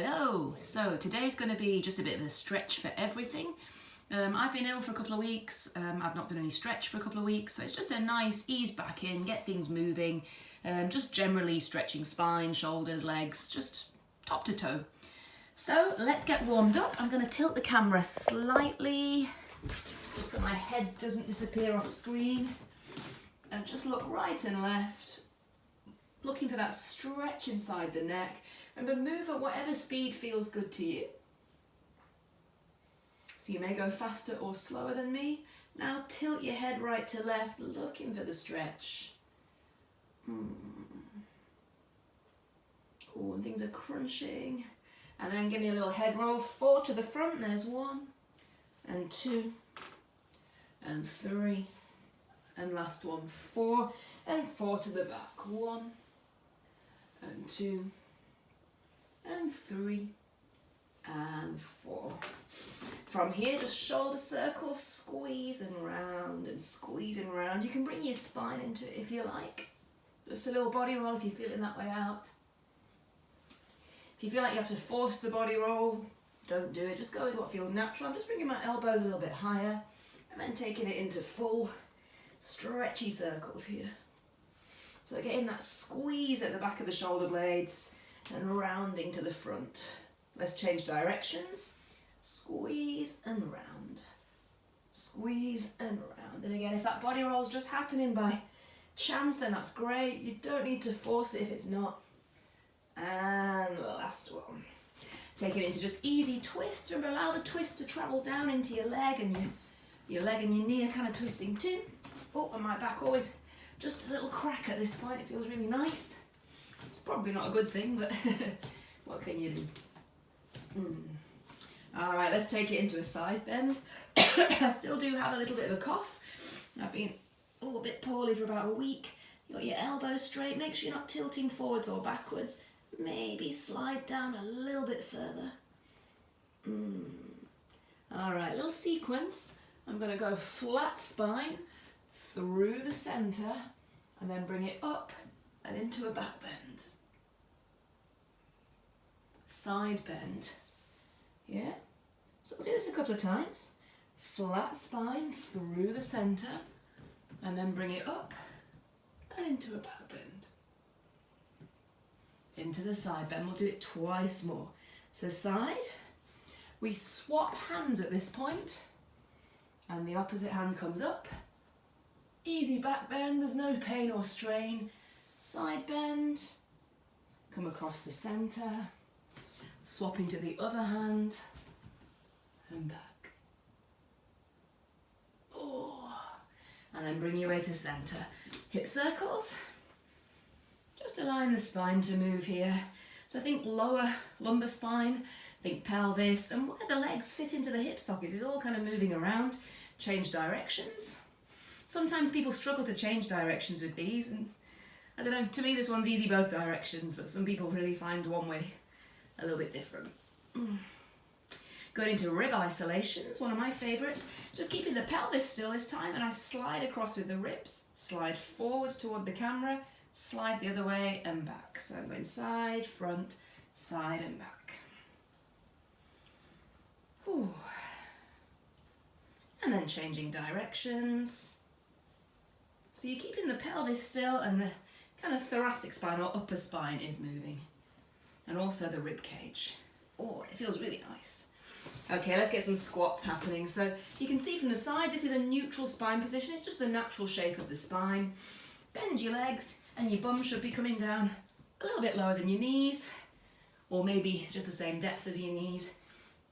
Hello! So today's going to be just a bit of a stretch for everything. I've been ill for a couple of weeks, I've not done any stretch for a couple of weeks, so it's just a nice ease back in, get things moving, just generally stretching spine, shoulders, legs, just top to toe. So let's get warmed up. I'm going to tilt the camera slightly, just so my head doesn't disappear off screen, and just look right and left, looking for that stretch inside the neck. Remember, move at whatever speed feels good to you. So you may go faster or slower than me. Now tilt your head right to left, looking for the stretch. Oh, and things are crunching. And then give me a little head roll. 4 to the front. There's 1 and 2 and 3 and last one 4 and 4 to the back. 1 and 2 and 3 and 4. From here, just shoulder circles, squeeze and round and squeeze and round. You can bring your spine into it if you like. Just a little body roll if you're feeling that way out. If you feel like you have to force the body roll, don't do it. Just go with what feels natural. I'm just bringing my elbows a little bit higher and then taking it into full stretchy circles here. So getting that squeeze at the back of the shoulder blades and rounding to the front. Let's change directions. Squeeze and round. Squeeze and round. And again, if that body roll is just happening by chance, then that's great. You don't need to force it if it's not. And the last one. Take it into just easy twists. Remember, allow the twist to travel down into your leg, and your leg and your knee are kind of twisting too. Oh, and my back always just a little crack at this point. It feels really nice. It's probably not a good thing, but what can you do? All right, let's take it into a side bend. I still do have a little bit of a cough. I've been a bit poorly for about a week. You got your elbows straight. Make sure you're not tilting forwards or backwards. Maybe slide down a little bit further. All right, little sequence. I'm going to go flat spine through the center and then bring it up and into a back bend. Side bend. Yeah? So we'll do this a couple of times. Flat spine through the center and then bring it up and into a back bend. Into the side bend. We'll do it twice more. So side. We swap hands at this point and the opposite hand comes up. Easy back bend, there's no pain or strain. Side bend, come across the center, swap into the other hand, and back. Oh, and then bring your way to center. Hip circles, just align the spine to move here. So think lower lumbar spine, think pelvis, and where the legs fit into the hip socket is all kind of moving around. Change directions. Sometimes people struggle to change directions with these, and I don't know, to me this one's easy both directions, but some people really find one way a little bit different. Going into rib isolations, one of my favourites. Just keeping the pelvis still this time, and I slide across with the ribs, slide forwards toward the camera, slide the other way and back. So I'm going side, front, side and back. Whew. And then changing directions. So you're keeping the pelvis still and the kind of thoracic spine or upper spine is moving. And also the rib cage. Oh, it feels really nice. Okay, let's get some squats happening. So you can see from the side, this is a neutral spine position. It's just the natural shape of the spine. Bend your legs and your bum should be coming down a little bit lower than your knees, or maybe just the same depth as your knees.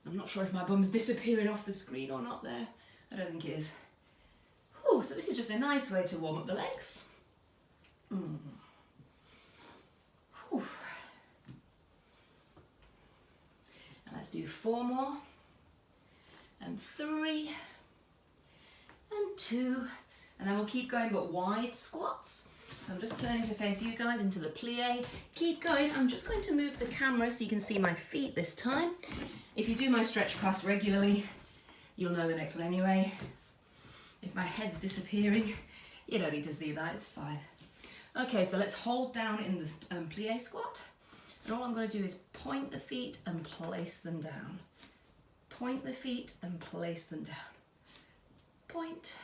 I'm not sure if my bum's disappearing off the screen or not there. I don't think it is. Whew, so this is just a nice way to warm up the legs. Whew. And let's do 4 more, and 3, and 2, and then we'll keep going but wide squats. So I'm just turning to face you guys into the plie. Keep going. I'm just going to move the camera so you can see my feet this time. If you do my stretch class regularly, you'll know the next one anyway. If my head's disappearing, you don't need to see that, it's fine. Okay, so let's hold down in this plie squat. And all I'm going to do is point the feet and place them down. Point the feet and place them down. Point.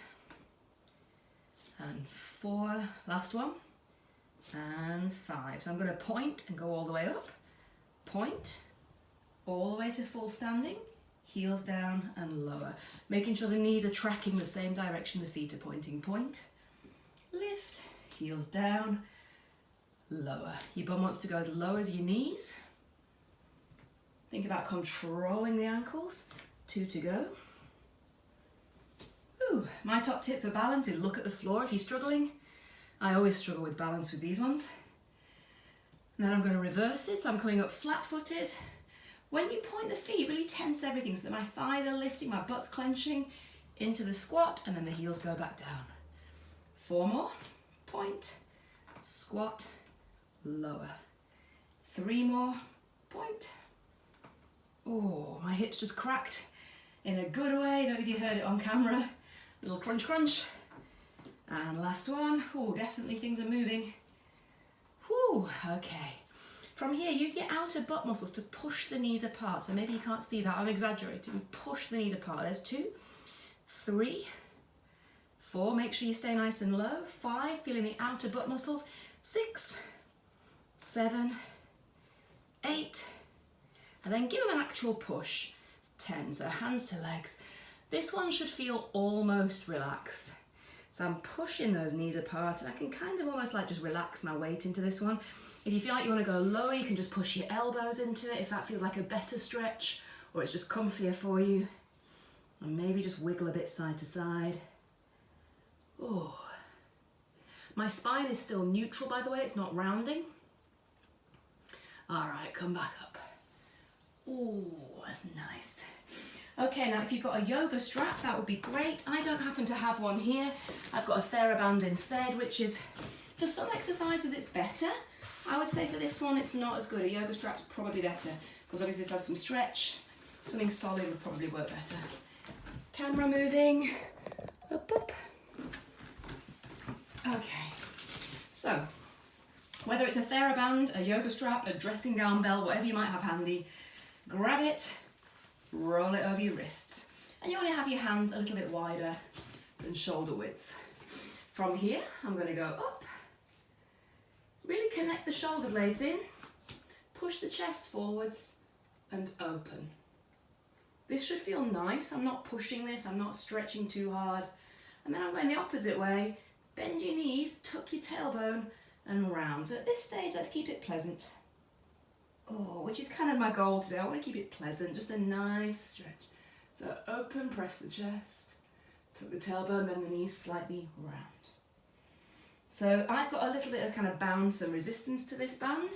And 4, last one. And 5. So I'm going to point and go all the way up. Point, all the way to full standing. Heels down and lower. Making sure the knees are tracking the same direction the feet are pointing. Point, lift, heels down, lower. Your bum wants to go as low as your knees. Think about controlling the ankles. 2 to go. Ooh, my top tip for balance is look at the floor if you're struggling. I always struggle with balance with these ones. And then I'm going to reverse it, so I'm coming up flat-footed. When you point the feet, really tense everything so that my thighs are lifting, my butt's clenching into the squat, and then the heels go back down. 4 more. Point, squat, lower. 3 more. Point. Oh, my hips just cracked in a good way. Don't know if you heard it on camera. Little crunch, crunch. And last one. Oh, definitely things are moving. Whew, okay. From here, use your outer butt muscles to push the knees apart. So maybe you can't see that, I'm exaggerating. Push the knees apart. There's 2, 3, 4. Make sure you stay nice and low. 5, feeling the outer butt muscles. 6, 7, 8. And then give them an actual push. 10, so hands to legs. This one should feel almost relaxed. So I'm pushing those knees apart, and I can kind of almost like just relax my weight into this one. If you feel like you want to go lower, you can just push your elbows into it if that feels like a better stretch, or it's just comfier for you. And maybe just wiggle a bit side to side. Oh. My spine is still neutral, by the way, it's not rounding. All right, come back up. Oh, that's nice. Okay, now if you've got a yoga strap, that would be great. I don't happen to have one here. I've got a TheraBand instead, which is, for some exercises it's better. I would say for this one it's not as good. A yoga strap's probably better, because obviously this has some stretch. Something solid would probably work better. Camera moving. Up, up. Okay, so whether it's a TheraBand, a yoga strap, a dressing gown bell, whatever you might have handy, grab it, roll it over your wrists. And you want to have your hands a little bit wider than shoulder width. From here, I'm going to go up. Really connect the shoulder blades in. Push the chest forwards and open. This should feel nice. I'm not pushing this. I'm not stretching too hard. And then I'm going the opposite way. Bend your knees, tuck your tailbone and round. So at this stage, let's keep it pleasant. Oh, which is kind of my goal today. I want to keep it pleasant, just a nice stretch. So open, press the chest, tuck the tailbone, bend the knees slightly round. So I've got a little bit of kind of bounce and resistance to this band.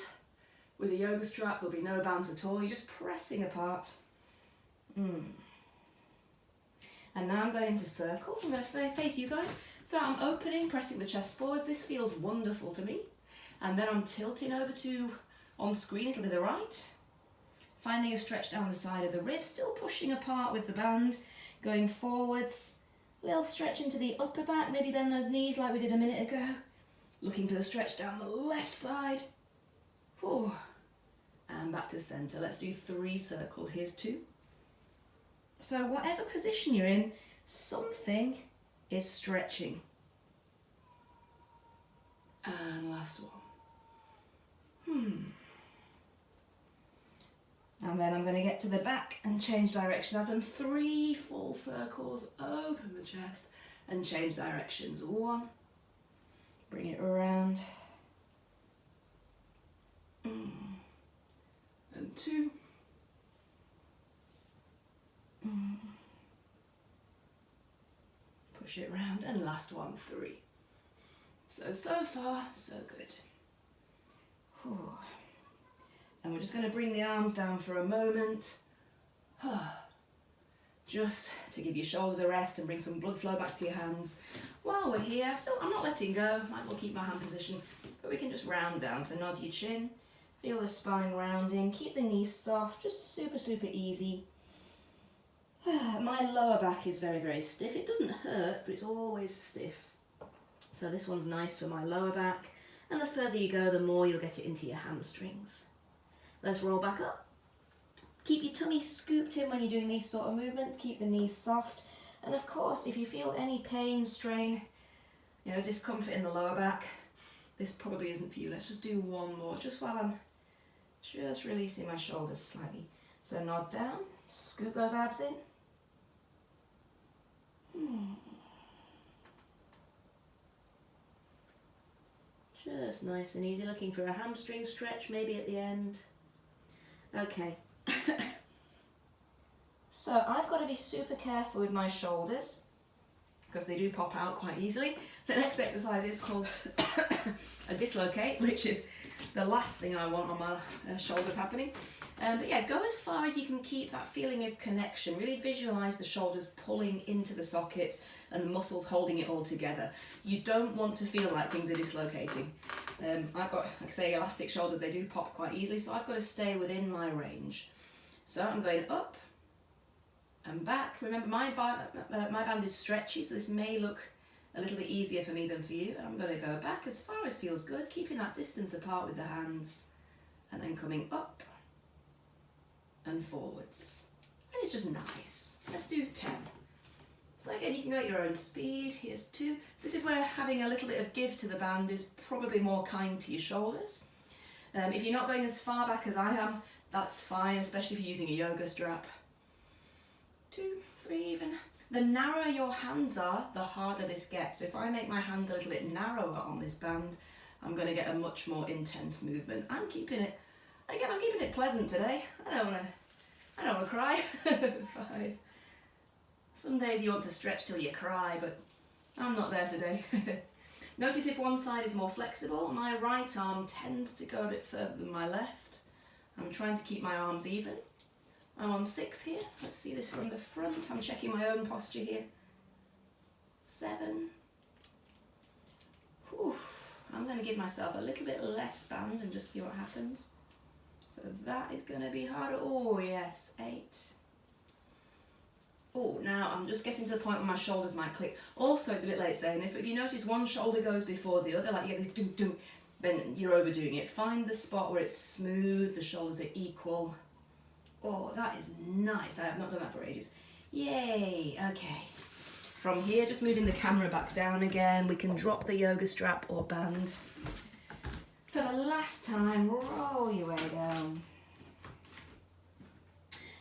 With a yoga strap, there'll be no bounce at all. You're just pressing apart. And now I'm going into circles. I'm going to face you guys. So I'm opening, pressing the chest forwards. This feels wonderful to me. And then I'm tilting over to, on screen, it'll be the right. Finding a stretch down the side of the ribs, still pushing apart with the band. Going forwards, little stretch into the upper back. Maybe bend those knees like we did a minute ago. Looking for the stretch down the left side. Whew. And back to center. Let's do 3 circles. Here's 2. So whatever position you're in, something is stretching. And last one. And then I'm going to get to the back and change direction. I've done 3 full circles. Open the chest and change directions. 1. Bring it around. And 2. Push it round, and last one, 3. So far, so good. Whew. And we're just going to bring the arms down for a moment. Just to give your shoulders a rest and bring some blood flow back to your hands. While we're here, so I'm not letting go, might as well keep my hand position, but we can just round down. So nod your chin, feel the spine rounding, keep the knees soft, just super, super easy. My lower back is very, very stiff. It doesn't hurt, but it's always stiff. So this one's nice for my lower back. And the further you go, the more you'll get it into your hamstrings. Let's roll back up. Keep your tummy scooped in when you're doing these sort of movements. Keep the knees soft. And of course, if you feel any pain, strain, discomfort in the lower back, this probably isn't for you. Let's just do one more, just while I'm just releasing my shoulders slightly. So nod down, scoop those abs in. Just nice and easy, looking for a hamstring stretch maybe at the end. Okay. So I've got to be super careful with my shoulders because they do pop out quite easily. The next exercise is called a dislocate, which is the last thing I want on my shoulders happening. But yeah, go as far as you can keep that feeling of connection. Really visualize the shoulders pulling into the sockets and the muscles holding it all together. You don't want to feel like things are dislocating. I've got, like I say, elastic shoulders, they do pop quite easily, so I've got to stay within my range. So I'm going up and back. Remember, my band is stretchy, so this may look a little bit easier for me than for you. And I'm going to go back as far as feels good, keeping that distance apart with the hands, and then coming up and forwards. And it's just nice. Let's do 10. So again, you can go at your own speed. Here's 2. So this is where having a little bit of give to the band is probably more kind to your shoulders. If you're not going as far back as I am, that's fine, especially if you're using a yoga strap. 2, 3 even. The narrower your hands are, the harder this gets. So if I make my hands a little bit narrower on this band, I'm going to get a much more intense movement. I'm keeping it pleasant today. I don't want to cry. 5. Some days you want to stretch till you cry, but I'm not there today. Notice if one side is more flexible, my right arm tends to go a bit further than my left. I'm trying to keep my arms even. I'm on 6 here. Let's see this from the front. I'm checking my own posture here. 7. Whew. I'm going to give myself a little bit less band and just see what happens. So that is going to be harder. Oh yes, 8. Oh, now I'm just getting to the point where my shoulders might click. Also, it's a bit late saying this, but if you notice one shoulder goes before the other, like you get this dum-dum, then you're overdoing it. Find the spot where it's smooth, the shoulders are equal. Oh, that is nice. I have not done that for ages. Yay, okay. From here, just moving the camera back down again, we can drop the yoga strap or band. For the last time, roll your way down.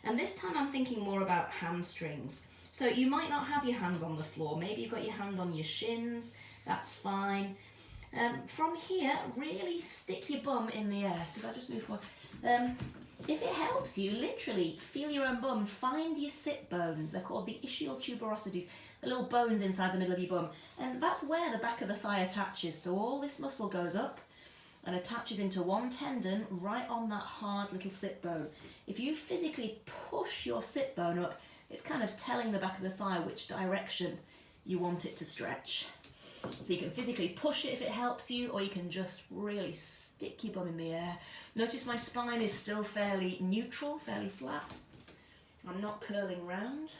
And this time I'm thinking more about hamstrings. So you might not have your hands on the floor. Maybe you've got your hands on your shins. That's fine. From here, really stick your bum in the air. So if I just move forward. If it helps you, literally feel your own bum. Find your sit bones. They're called the ischial tuberosities, the little bones inside the middle of your bum. And that's where the back of the thigh attaches. So all this muscle goes up and attaches into one tendon right on that hard little sit bone. If you physically push your sit bone up, it's kind of telling the back of the thigh which direction you want it to stretch. So you can physically push it if it helps you, or you can just really stick your bum in the air. Notice my spine is still fairly neutral, fairly flat. I'm not curling round.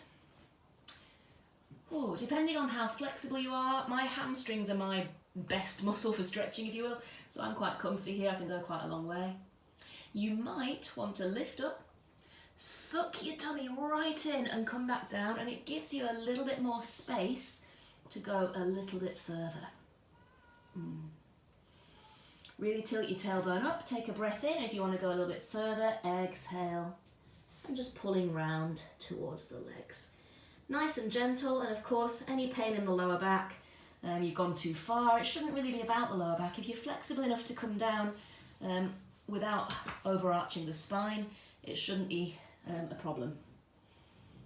Oh, depending on how flexible you are, my hamstrings are my best muscle for stretching, if you will, so I'm quite comfy here. I can go quite a long way. You might want to lift up, suck your tummy right in and come back down, and it gives you a little bit more space to go a little bit further. Really tilt your tailbone up, take a breath in. If you want to go a little bit further, exhale, and just pulling round towards the legs. Nice and gentle, and of course, any pain in the lower back, you've gone too far. It shouldn't really be about the lower back. If you're flexible enough to come down without overarching the spine, it shouldn't be a problem.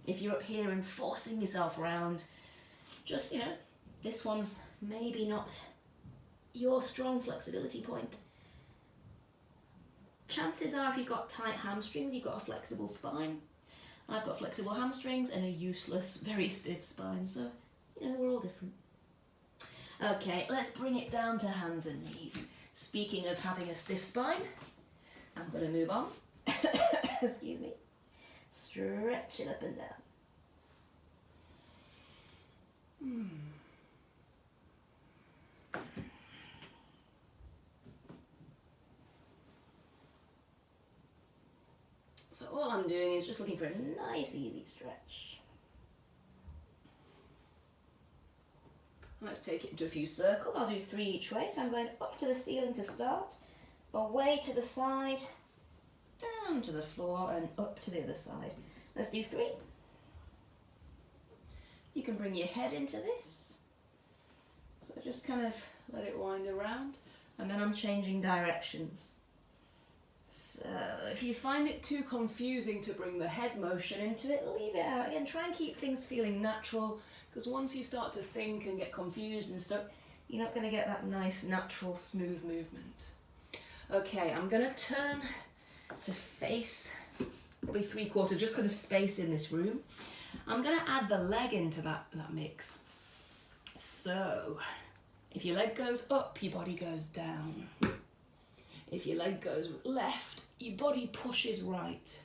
If you're up here and forcing yourself around, just, this one's maybe not your strong flexibility point. Chances are if you've got tight hamstrings, you've got a flexible spine. I've got flexible hamstrings and a useless, very stiff spine, so, we're all different. Okay, let's bring it down to hands and knees. Speaking of having a stiff spine, I'm going to move on. Excuse me. Stretch it up and down. So all I'm doing is just looking for a nice easy stretch. Let's take it into a few circles. I'll do 3 each way. So I'm going up to the ceiling to start, away to the side, down to the floor and up to the other side. Let's do 3. You can bring your head into this. So just kind of let it wind around, and then I'm changing directions. So if you find it too confusing to bring the head motion into it, leave it out. Again, try and keep things feeling natural, because once you start to think and get confused and stuff, you're not going to get that nice, natural, smooth movement. Okay, I'm going to turn to face probably 3/4, just because of space in this room. I'm going to add the leg into that mix. So, if your leg goes up, your body goes down. If your leg goes left, your body pushes right.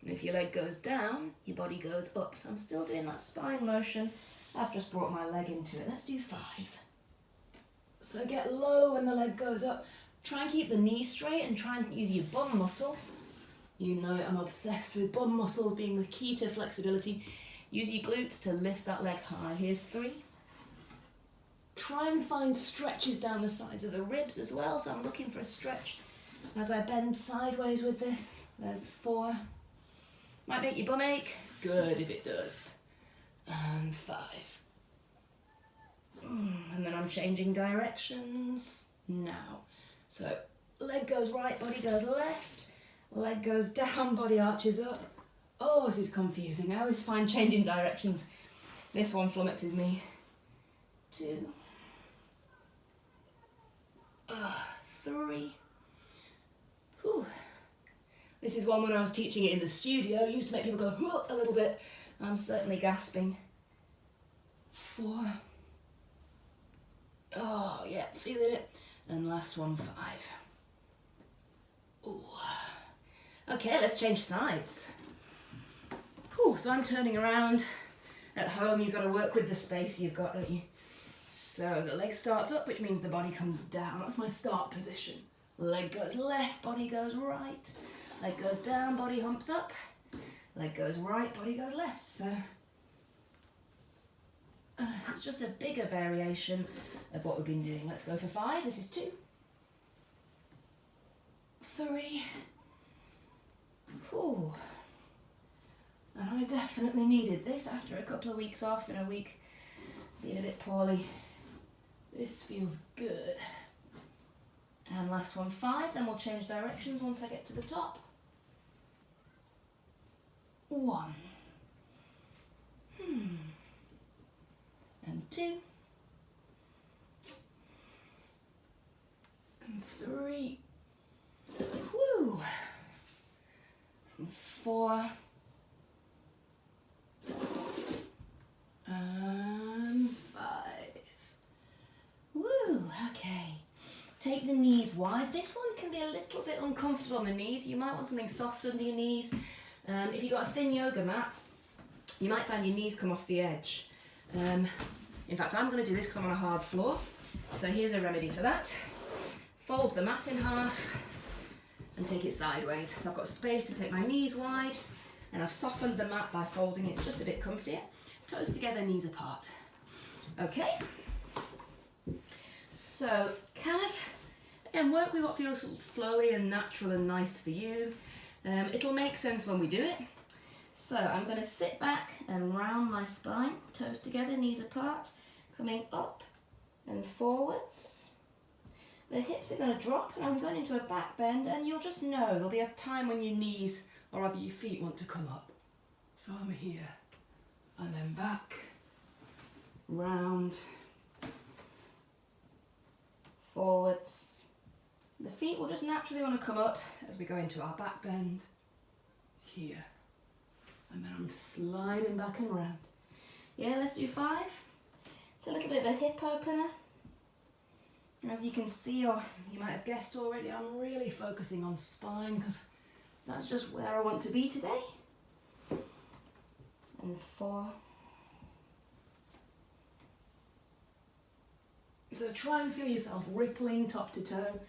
And if your leg goes down, your body goes up. So I'm still doing that spine motion. I've just brought my leg into it. Let's do 5. So get low when the leg goes up. Try and keep the knee straight and try and use your bum muscle. You know I'm obsessed with bum muscle being the key to flexibility. Use your glutes to lift that leg high. Here's 3. Try and find stretches down the sides of the ribs as well. So I'm looking for a stretch as I bend sideways with this. There's 4. Might make your bum ache. Good if it does. And 5. And then I'm changing directions now. So leg goes right, body goes left. Leg goes down, body arches up. Oh, this is confusing. I always find changing directions. This one flummoxes me. 2. 3. Whew. This is one when I was teaching it in the studio. Used to make people go a little bit. I'm certainly gasping. 4. Oh, yeah, feeling it. And last one, 5. Ooh. Okay, let's change sides. Whew, so I'm turning around. At home, you've got to work with the space you've got, don't you? So the leg starts up, which means the body comes down. That's my start position. Leg goes left, body goes right. Leg goes down, body humps up. Leg goes right, body goes left. So it's just a bigger variation of what we've been doing. Let's go for 5. This is 2. 3. Whew. And I definitely needed this after a couple of weeks off and a week being a bit poorly. This feels good. And last one, 5. Then we'll change directions once I get to the top. 1. And 2. And 3. Woo. And 4. And 5. Woo, okay. Take the knees wide. This one can be a little bit uncomfortable on the knees. You might want something soft under your knees. If you've got a thin yoga mat, you might find your knees come off the edge. In fact, I'm going to do this because I'm on a hard floor. So here's a remedy for that. Fold the mat in half and take it sideways. So I've got space to take my knees wide, and I've softened the mat by folding it. It's just a bit comfier. Toes together, knees apart. Okay. So kind of, again, work with what feels flowy and natural and nice for you. It'll make sense when we do it. So I'm going to sit back and round my spine, toes together, knees apart, coming up and forwards. The hips are going to drop and I'm going into a back bend, and you'll just know there'll be a time when your knees or rather your feet want to come up. So I'm here and then back, round, forwards. The feet will just naturally want to come up as we go into our back bend, here. And then I'm sliding back and round. Yeah, let's do 5. It's a little bit of a hip opener. As you can see, or you might have guessed already, I'm really focusing on spine because that's just where I want to be today. And 4. So try and feel yourself rippling top to toe.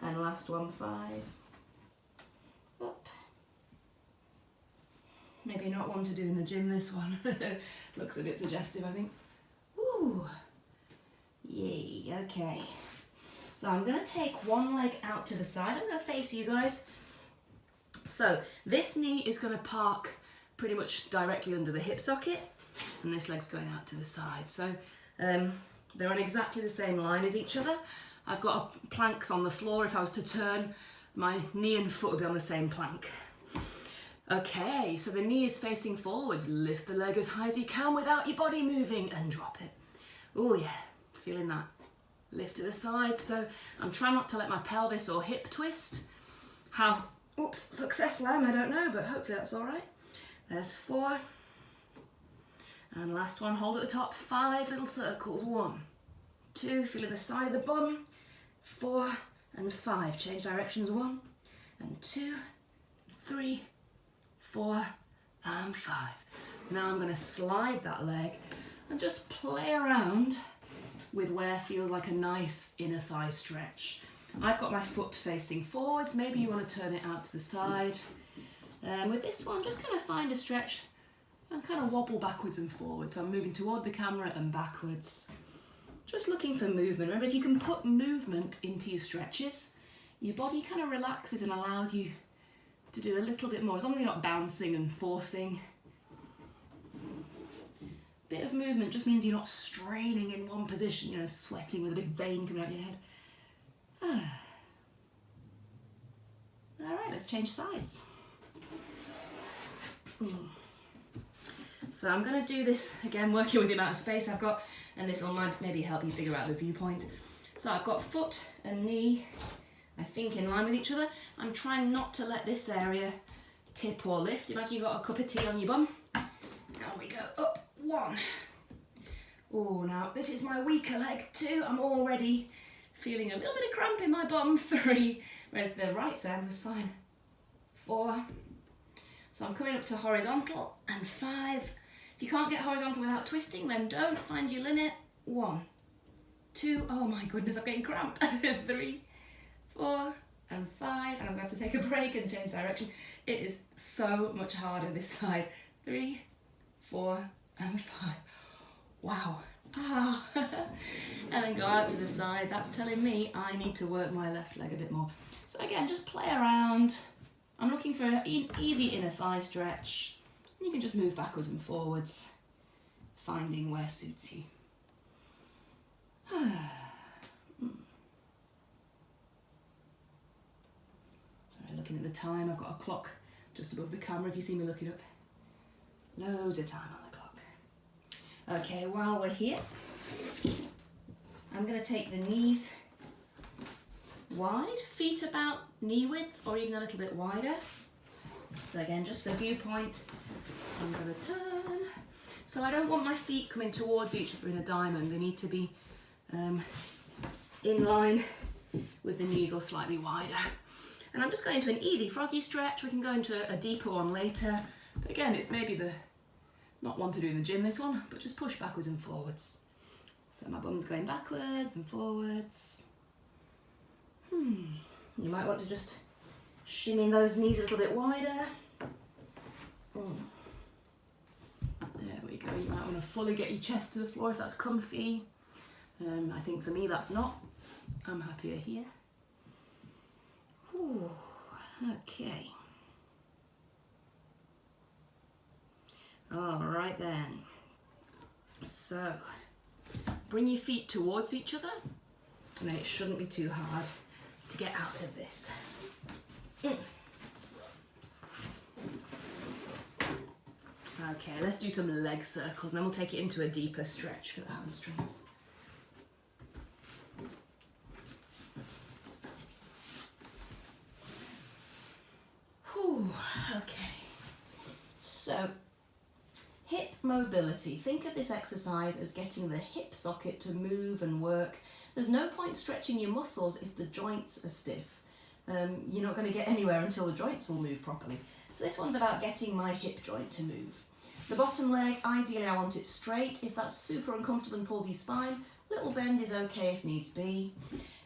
And last one, 5. Up Maybe not one to do in the gym, this one. Looks a bit suggestive, I think. Ooh. Yay, okay. So I'm going to take one leg out to the side. I'm going to face you guys. So this knee is going to park pretty much directly under the hip socket, and this leg's going out to the side. So they're on exactly the same line as each other. I've got planks on the floor. If I was to turn, my knee and foot would be on the same plank. Okay, so the knee is facing forwards. Lift the leg as high as you can without your body moving and drop it. Oh yeah, feeling that. Lift to the side. So I'm trying not to let my pelvis or hip twist. How successful I am, I don't know, but hopefully that's all right. There's 4. And last one, hold at the top, 5 little circles. 1, 2, feeling the side of the bum. 4 and 5. Change directions. 1 and 2, 3, 4 and 5. Now I'm going to slide that leg and just play around with where feels like a nice inner thigh stretch. I've got my foot facing forwards. Maybe you want to turn it out to the side. With this one, just kind of find a stretch and kind of wobble backwards and forwards. So I'm moving toward the camera and backwards. Just looking for movement. Remember, if you can put movement into your stretches, your body kind of relaxes and allows you to do a little bit more, as long as you're not bouncing and forcing. Bit of movement just means you're not straining in one position, you know, sweating with a big vein coming out your head. All right, let's change sides. So I'm going to do this again, working with the amount of space I've got, and this will maybe help you figure out the viewpoint. So I've got foot and knee, I think, in line with each other. I'm trying not to let this area tip or lift. Imagine you've got a cup of tea on your bum. And we go up. 1. Oh, now this is my weaker leg. 2. I'm already feeling a little bit of cramp in my bum. 3. Whereas the right side was fine. 4. So I'm coming up to horizontal. And 5. If you can't get horizontal without twisting, then don't. Find your limit. 1, 2. Oh my goodness, I'm getting cramp. 3, 4 and 5. And I'm going to have to take a break and change direction. It is so much harder this side. 3, 4 and 5. Wow. And then go out to the side. That's telling me I need to work my left leg a bit more. So again, just play around. I'm looking for an easy inner thigh stretch. You can just move backwards and forwards, finding where suits you. Sorry, looking at the time. I've got a clock just above the camera if you see me looking up. Loads of time on the clock. Okay, while we're here, I'm going to take the knees wide, feet about knee width or even a little bit wider. So again, just for viewpoint, I'm going to turn. So I don't want my feet coming towards each other in a diamond. They need to be in line with the knees or slightly wider. And I'm just going into an easy froggy stretch. We can go into a deeper one later. But again, it's maybe not one to do in the gym, this one, but just push backwards and forwards. So my bum's going backwards and forwards. You might want to just shimmy those knees a little bit wider. There we go. You might want to fully get your chest to the floor if that's comfy. I think for me that's not. I'm happier here. Ooh, okay. All right then. So, bring your feet towards each other, and then it shouldn't be too hard to get out of this. Okay, let's do some leg circles, and then we'll take it into a deeper stretch for the hamstrings. Whew, okay. So, hip mobility. Think of this exercise as getting the hip socket to move and work. There's no point stretching your muscles if the joints are stiff. You're not going to get anywhere until the joints will move properly. So this one's about getting my hip joint to move. The bottom leg, ideally I want it straight. If that's super uncomfortable and pulls your spine, little bend is okay if needs be.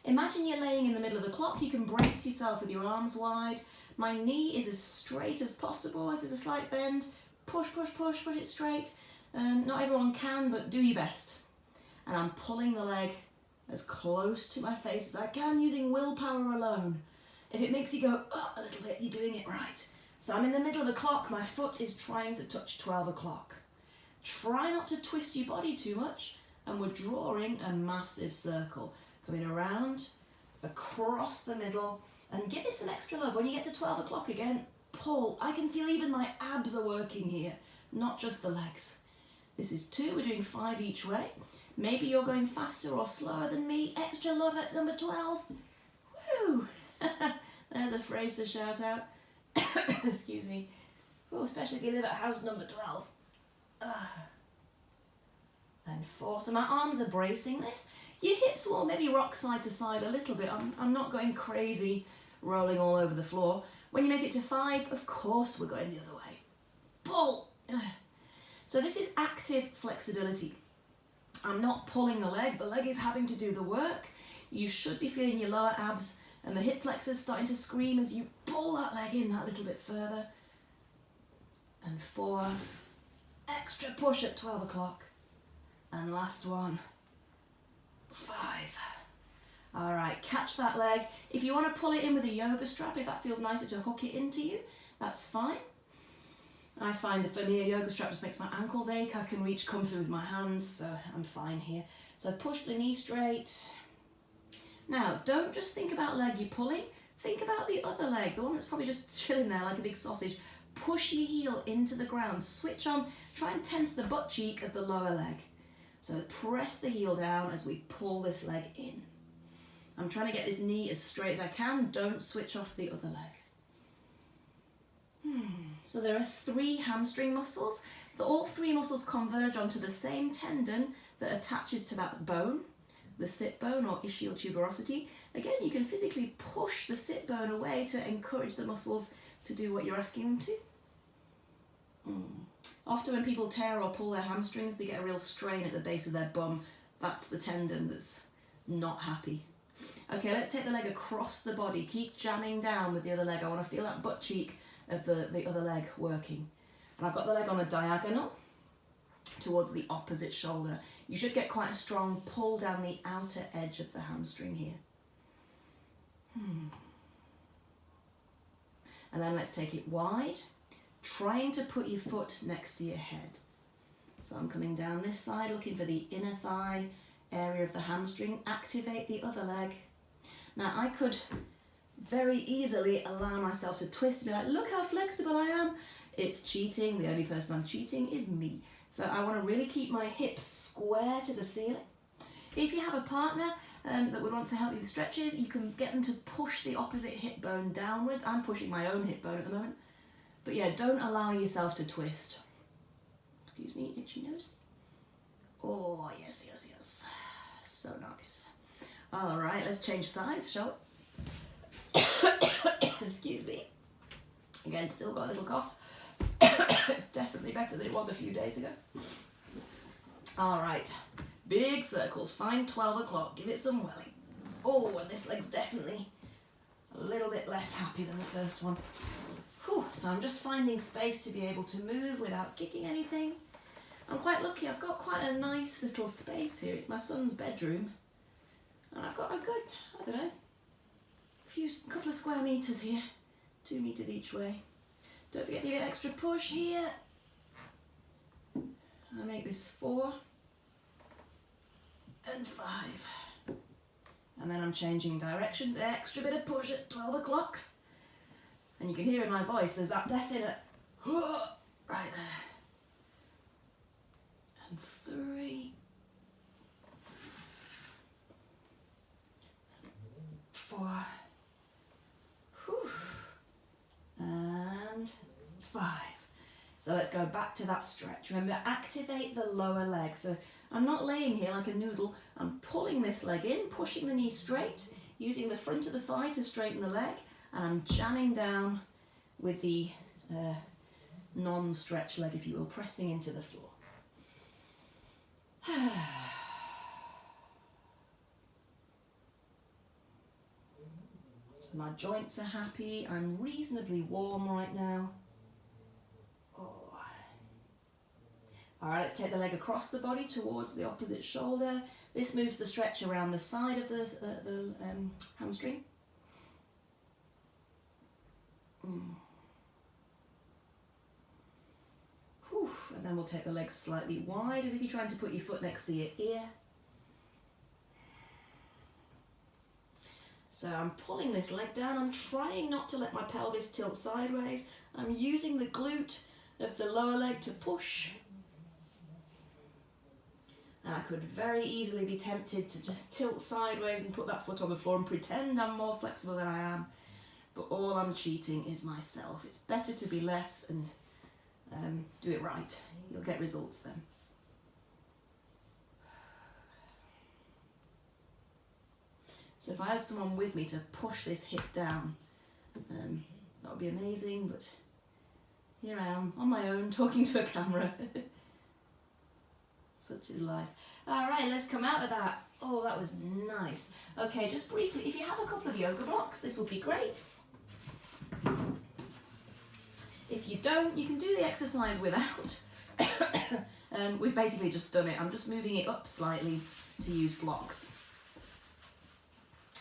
Imagine you're laying in the middle of the clock. You can brace yourself with your arms wide. My knee is as straight as possible. If there's a slight bend, push it straight. Not everyone can, but do your best. And I'm pulling the leg as close to my face as I can using willpower alone. If it makes you go a little bit, you're doing it right. So I'm in the middle of a clock, my foot is trying to touch 12 o'clock. Try not to twist your body too much, and we're drawing a massive circle. Coming around, across the middle, and give it some extra love. When you get to 12 o'clock again, pull. I can feel even my abs are working here, not just the legs. This is 2, we're doing 5 each way. Maybe you're going faster or slower than me. Extra love at number 12. Woo! There's a phrase to shout out. Excuse me. Oh, especially if you live at house number 12. And 4. So my arms are bracing this. Your hips will maybe rock side to side a little bit. I'm not going crazy, rolling all over the floor. When you make it to 5, of course we're going the other way. Pull! So this is active flexibility. I'm not pulling the leg is having to do the work. You should be feeling your lower abs and the hip flexors starting to scream as you pull that leg in that little bit further. And 4, extra push at 12 o'clock. And last one, 5. All right, catch that leg. If you want to pull it in with a yoga strap, if that feels nicer to hook it into you, that's fine. I find that for me a yoga strap just makes my ankles ache. I can reach comfortably with my hands, so I'm fine here. So push the knee straight. Now, don't just think about leg you're pulling. Think about the other leg, the one that's probably just chilling there like a big sausage. Push your heel into the ground. Switch on. Try and tense the butt cheek of the lower leg. So press the heel down as we pull this leg in. I'm trying to get this knee as straight as I can. Don't switch off the other leg. So there are 3 hamstring muscles. All 3 muscles converge onto the same tendon that attaches to that bone, the sit bone or ischial tuberosity. Again, you can physically push the sit bone away to encourage the muscles to do what you're asking them to. Often when people tear or pull their hamstrings, they get a real strain at the base of their bum. That's the tendon that's not happy. Okay, let's take the leg across the body. Keep jamming down with the other leg. I want to feel that butt cheek of the other leg working. And I've got the leg on a diagonal towards the opposite shoulder. You should get quite a strong pull down the outer edge of the hamstring here. And then let's take it wide, trying to put your foot next to your head. So I'm coming down this side, looking for the inner thigh area of the hamstring. Activate the other leg. Now I could very easily allow myself to twist and be like, look how flexible I am. It's cheating. The only person I'm cheating is me. So I want to really keep my hips square to the ceiling. If you have a partner that would want to help you with stretches, you can get them to push the opposite hip bone downwards. I'm pushing my own hip bone at the moment. But yeah, don't allow yourself to twist. Excuse me, itchy nose. Oh, yes. So nice. All right, let's change size, shall we? Excuse me. Again, still got a little cough. It's definitely better than it was a few days ago. All right, big circles. Find 12 o'clock. Give it some welly. Oh, and this leg's definitely a little bit less happy than the first one. Whew, so I'm just finding space to be able to move without kicking anything. I'm quite lucky. I've got quite a nice little space here. It's my son's bedroom. And I've got a good, I don't know, couple of square meters here. 2 meters each way. Don't forget to give it extra push here. I'll make this 4 and 5. And then I'm changing directions. Extra bit of push at 12 o'clock. And you can hear in my voice, there's that definite right there. And 3. 4. And 5. So let's go back to that stretch. Remember, activate the lower leg. So I'm not laying here like a noodle. I'm pulling this leg in, pushing the knee straight, using the front of the thigh to straighten the leg, and I'm jamming down with the non-stretch leg, if you will, pressing into the floor. My joints are happy. I'm reasonably warm right now. Oh, Alright, let's take the leg across the body towards the opposite shoulder. This moves the stretch around the side of the hamstring. Whew. And then we'll take the legs slightly wide as if you're trying to put your foot next to your ear. So I'm pulling this leg down. I'm trying not to let my pelvis tilt sideways. I'm using the glute of the lower leg to push. And I could very easily be tempted to just tilt sideways and put that foot on the floor and pretend I'm more flexible than I am. But all I'm cheating is myself. It's better to be less and do it right. You'll get results then. So if I had someone with me to push this hip down, that would be amazing, but here I am on my own talking to a camera. Such is life. Alright, let's come out of that. Oh, that was nice. Okay, just briefly, if you have a couple of yoga blocks, this would be great. If you don't, you can do the exercise without. We've basically just done it. I'm just moving it up slightly to use blocks.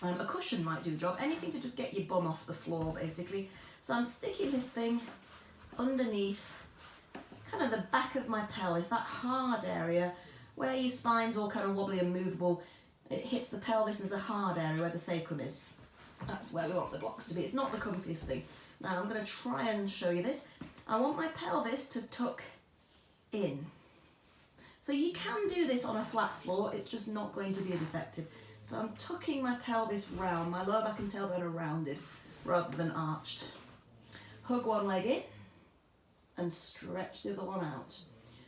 A cushion might do the job. Anything to just get your bum off the floor, basically. So I'm sticking this thing underneath kind of the back of my pelvis, that hard area where your spine's all kind of wobbly and movable. It hits the pelvis and there's a hard area where the sacrum is. That's where we want the blocks to be. It's not the comfiest thing. Now I'm going to try and show you this. I want my pelvis to tuck in. So you can do this on a flat floor, it's just not going to be as effective. So I'm tucking my pelvis round, my lower back and tailbone are rounded rather than arched. Hug one leg in and stretch the other one out.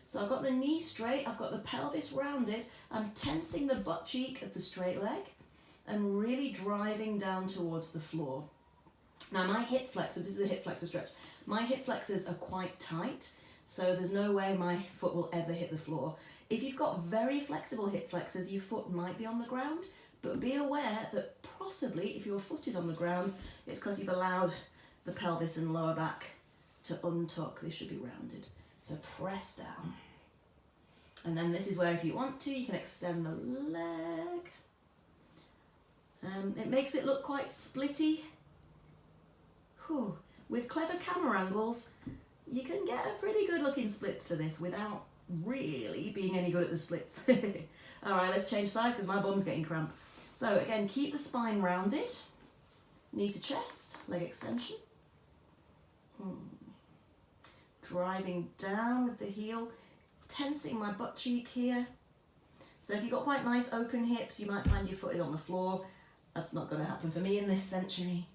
So I've got the knee straight, I've got the pelvis rounded, I'm tensing the butt cheek of the straight leg and really driving down towards the floor. Now my hip flexors, this is a hip flexor stretch, my hip flexors are quite tight, so there's no way my foot will ever hit the floor. If you've got very flexible hip flexors, your foot might be on the ground, but be aware that possibly if your foot is on the ground, it's because you've allowed the pelvis and lower back to untuck. They should be rounded. So press down. And then this is where if you want to, you can extend the leg. It makes it look quite splitty. Whew. With clever camera angles, you can get a pretty good looking splits for this without really being any good at the splits. Alright, let's change sides because my bum's getting cramped. So again, keep the spine rounded, knee to chest, leg extension. Driving down with the heel, tensing my butt cheek here. So if you've got quite nice open hips, you might find your foot is on the floor. That's not going to happen for me in this century.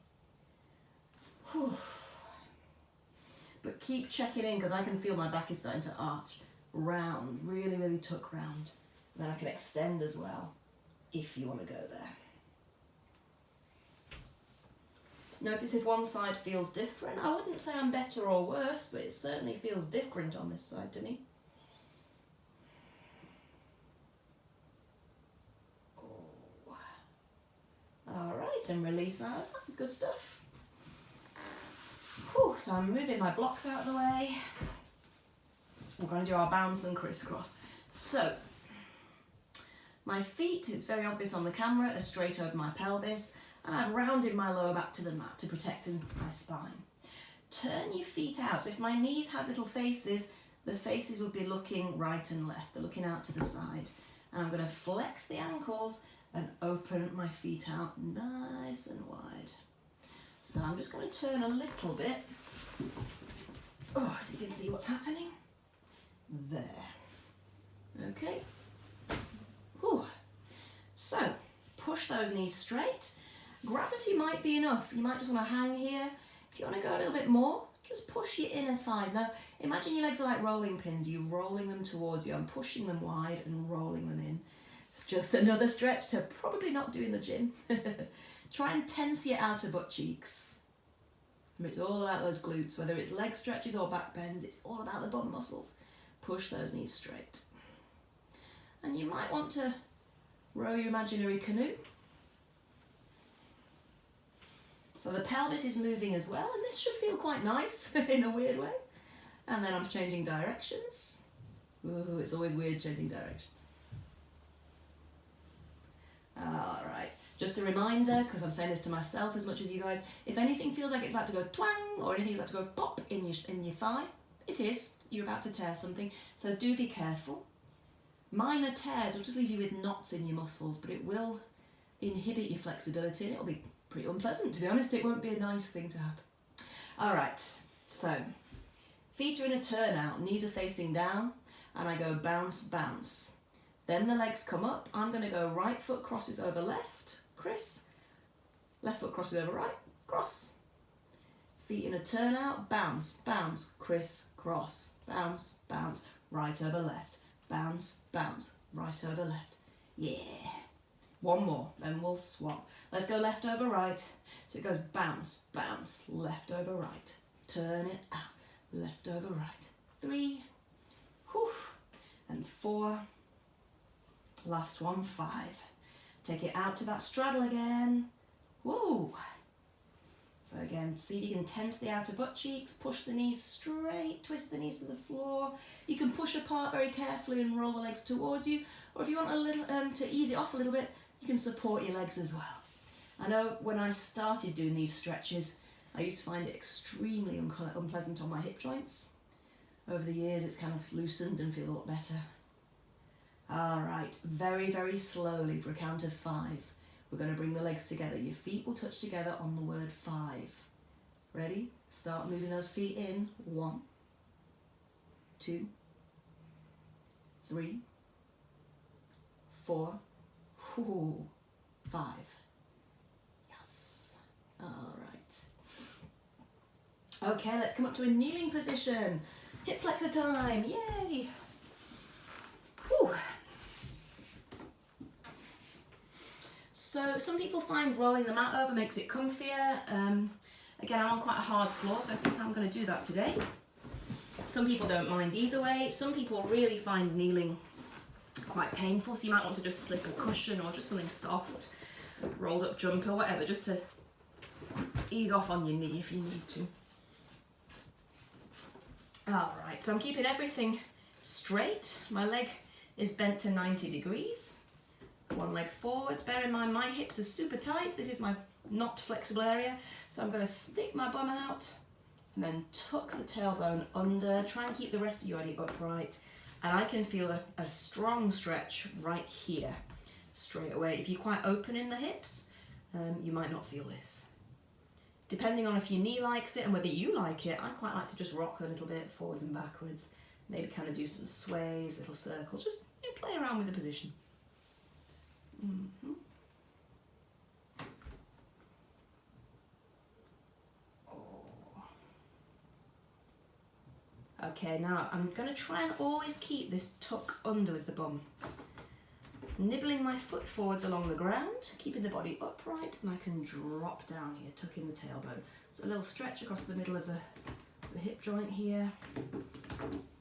Whew. But keep checking in because I can feel my back is starting to arch. Round, really, really tuck round. And then I can extend as well, if you want to go there. Notice if one side feels different. I wouldn't say I'm better or worse, but it certainly feels different on this side to me. Oh. Alright, and release that. Good stuff. Whew, so I'm moving my blocks out of the way. We're going to do our bounce and crisscross. So, my feet, it's very obvious on the camera, are straight over my pelvis, and I've rounded my lower back to the mat to protect my spine. Turn your feet out. So if my knees had little faces, the faces would be looking right and left. They're looking out to the side. And I'm going to flex the ankles and open my feet out nice and wide. So I'm just going to turn a little bit. Oh, so you can see what's happening. There. Okay. Whew. So, push those knees straight. Gravity might be enough. You might just want to hang here. If you want to go a little bit more, just push your inner thighs. Now, imagine your legs are like rolling pins. You're rolling them towards you. I'm pushing them wide and rolling them in. Just another stretch to probably not do in the gym. Try and tense your outer butt cheeks. Remember, it's all about those glutes. Whether it's leg stretches or back bends, it's all about the bum muscles. Push those knees straight. And you might want to row your imaginary canoe. So the pelvis is moving as well, and this should feel quite nice in a weird way. And then I'm changing directions. Ooh, it's always weird changing directions. Alright, just a reminder, because I'm saying this to myself as much as you guys, if anything feels like it's about to go twang or anything is about to go pop in your thigh, it is. You're about to tear something, so do be careful. Minor tears will just leave you with knots in your muscles, but it will inhibit your flexibility and it'll be pretty unpleasant, to be honest. It won't be a nice thing to happen. Alright, so feet are in a turnout, knees are facing down, and I go bounce, bounce. Then the legs come up. I'm going to go right foot crosses over left, Chris. Left foot crosses over right, cross. Feet in a turnout, bounce, bounce, Chris, cross. Bounce, bounce, right over left. Bounce, bounce, right over left. Yeah. One more, then we'll swap. Let's go left over right. So it goes bounce, bounce, left over right. Turn it out, left over right. 3, whew, and 4. Last one, 5. Take it out to that straddle again. Whoa. So again, see if you can tense the outer butt cheeks, push the knees straight, twist the knees to the floor. You can push apart very carefully and roll the legs towards you, or if you want a little to ease it off a little bit, you can support your legs as well. I know when I started doing these stretches, I used to find it extremely unpleasant on my hip joints. Over the years, it's kind of loosened and feels a lot better. All right, very, very slowly for a count of 5. We're going to bring the legs together. Your feet will touch together on the word 5. Ready? Start moving those feet in. 1, 2, 3, 4, 5. Yes. All right. Okay, let's come up to a kneeling position. Hip flexor time. Yay. Whew. So some people find rolling the mat over makes it comfier. Again, I'm on quite a hard floor, so I think I'm going to do that today. Some people don't mind either way. Some people really find kneeling quite painful, so you might want to just slip a cushion or just something soft, rolled up jumper, whatever, just to ease off on your knee if you need to. Alright, so I'm keeping everything straight. My leg is bent to 90 degrees. One leg forwards. Bear in mind my hips are super tight. This is my not flexible area. So I'm going to stick my bum out and then tuck the tailbone under. Try and keep the rest of your body upright. And I can feel a strong stretch right here straight away. If you're quite open in the hips, you might not feel this. Depending on if your knee likes it and whether you like it, I quite like to just rock a little bit forwards and backwards. Maybe kind of do some sways, little circles. Just play around with the position. Mm-hmm. Okay, now I'm going to try and always keep this tuck under with the bum. Nibbling my foot forwards along the ground, keeping the body upright, and I can drop down here, tucking the tailbone. So a little stretch across the middle of the hip joint here.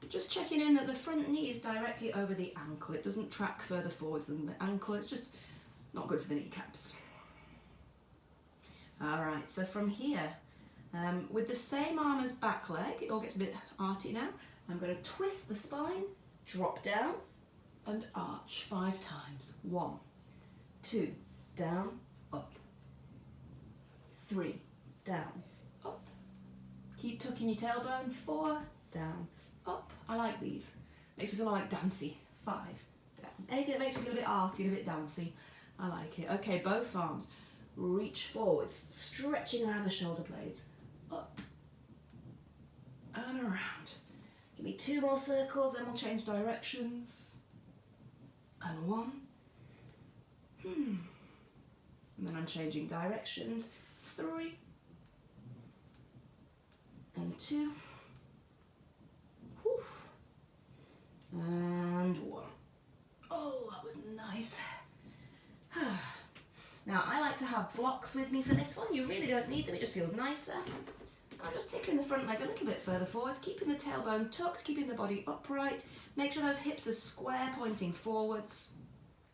Just checking in that the front knee is directly over the ankle. It doesn't track further forwards than the ankle. It's just not good for the kneecaps. Alright, so from here, with the same arm as back leg, it all gets a bit arty now. I'm going to twist the spine, drop down, and arch 5 times. 1, 2, down, up. 3, down, up. Keep tucking your tailbone. 4, down, up. I like these. Makes me feel like dancey. 5, down. Anything that makes me feel a bit arty and a bit dancey, I like it. Okay, both arms. Reach forwards, stretching around the shoulder blades. Up and around. Give me 2 more circles, then we'll change directions. And 1. And then I'm changing directions. 3. And 2. Whew. And 1. Oh, that was nice. Now, I like to have blocks with me for this one. You really don't need them, it just feels nicer. I'm just tickling the front leg a little bit further forwards, keeping the tailbone tucked, keeping the body upright. Make sure those hips are square, pointing forwards.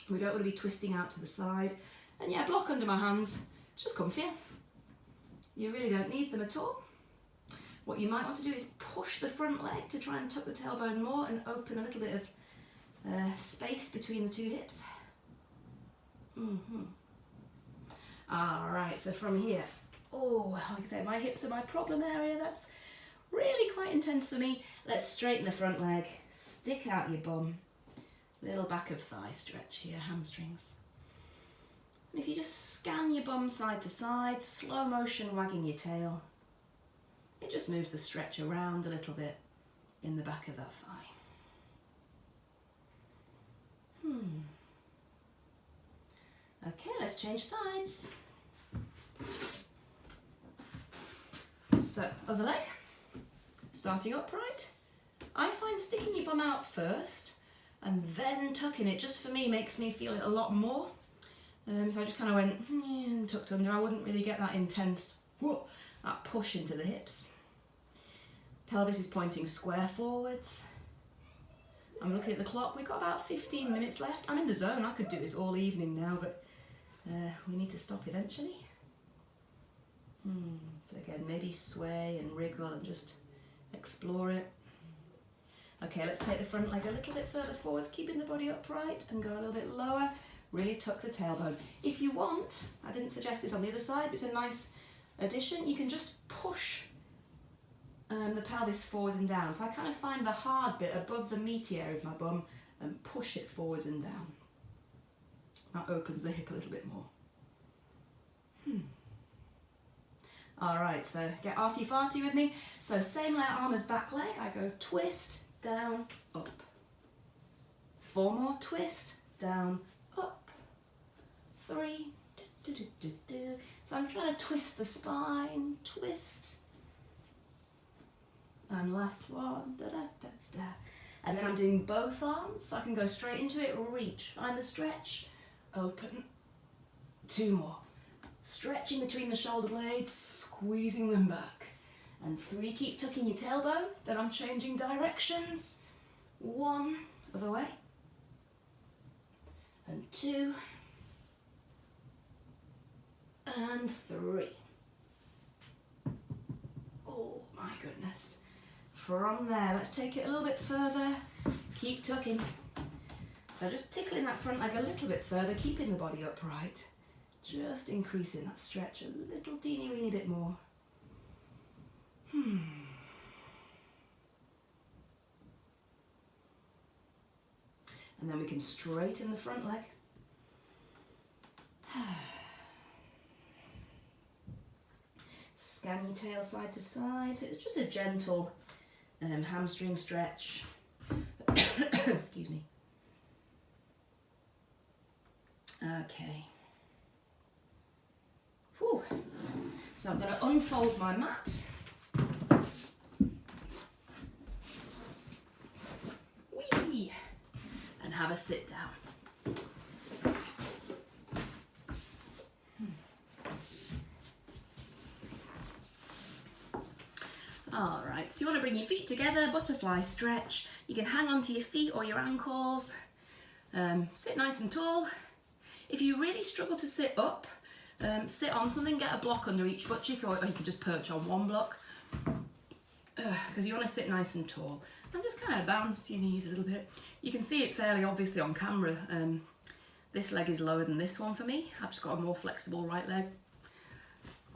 We don't want to be twisting out to the side. And yeah, block under my hands. It's just comfier. You really don't need them at all. What you might want to do is push the front leg to try and tuck the tailbone more and open a little bit of space between the two hips. Alright, so from here, like I say, my hips are my problem area. That's really quite intense for me. Let's straighten the front leg, stick out your bum, little back of thigh stretch here, hamstrings. And if you just scan your bum side to side, slow motion wagging your tail, it just moves the stretch around a little bit in the back of that thigh. Okay, let's change sides. So, other leg, starting upright. I find sticking your bum out first and then tucking it, just for me, makes me feel it a lot more. If I just kind of went and tucked under, I wouldn't really get that intense, that push into the hips. Pelvis is pointing square forwards. I'm looking at the clock, we've got about 15 minutes left. I'm in the zone, I could do this all evening now, but we need to stop eventually. So again, maybe sway and wriggle and just explore it. Okay, let's take the front leg a little bit further forwards, keeping the body upright, and go a little bit lower. Really tuck the tailbone. If you want, I didn't suggest this on the other side, but it's a nice addition, you can just push the pelvis forwards and down. So I kind of find the hard bit above the meaty area of my bum and push it forwards and down. That opens the hip a little bit more. Alright, so get arty-farty with me. So same leg, arm as back leg. I go twist, down, up. 4 more, twist, down, up. 3, So I'm trying to twist the spine, twist. And last one, And then I'm doing both arms, so I can go straight into it, reach, find the stretch, open. 2 more. Stretching between the shoulder blades, squeezing them back. And 3, keep tucking your tailbone, then I'm changing directions. 1, other way. And 2. And 3. Oh my goodness. From there, let's take it a little bit further. Keep tucking. So just tickling that front leg a little bit further, keeping the body upright. Just increasing that stretch a little teeny weeny bit more. And then we can straighten the front leg. Scan your tail side to side. So it's just a gentle hamstring stretch. Excuse me. Okay. Whew. So I'm going to unfold my mat. Whee! And have a sit down. Alright, so you want to bring your feet together, butterfly stretch. You can hang onto your feet or your ankles. Sit nice and tall. If you really struggle to sit up, sit on something, get a block under each butt cheek, or you can just perch on one block. Because you want to sit nice and tall. And just kind of bounce your knees a little bit. You can see it fairly obviously on camera. This leg is lower than this one for me. I've just got a more flexible right leg.